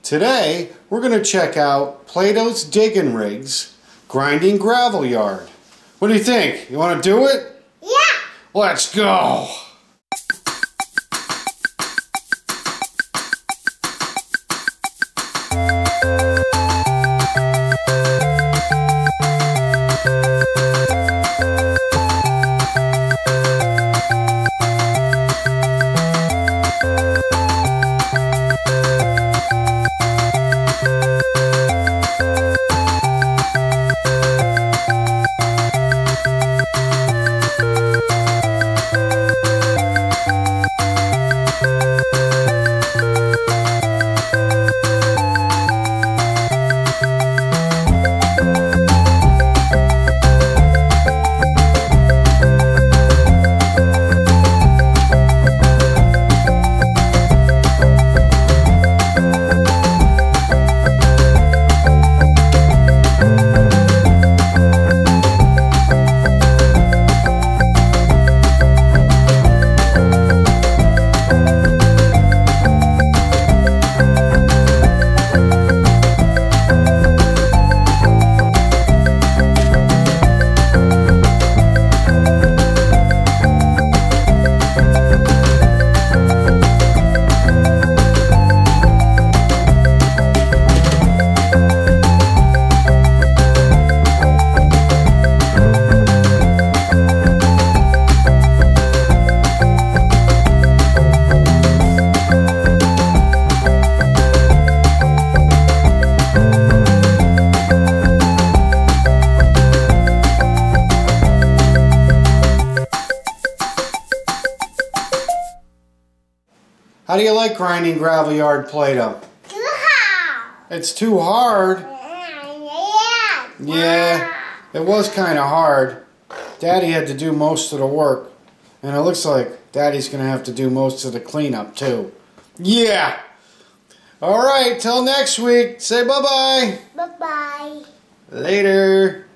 Today, we're going to check out Play-Doh's digging rigs, grinding gravel yard. What do you think? You want to do it? Yeah! Let's go! How do you like grinding gravel yard Play-Doh? Too hard. It's too hard. Yeah, it was kind of hard. Daddy had to do most of the work. And it looks like Daddy's going to have to do most of the cleanup too. Yeah! Alright, till next week. Say bye-bye. Bye-bye. Later.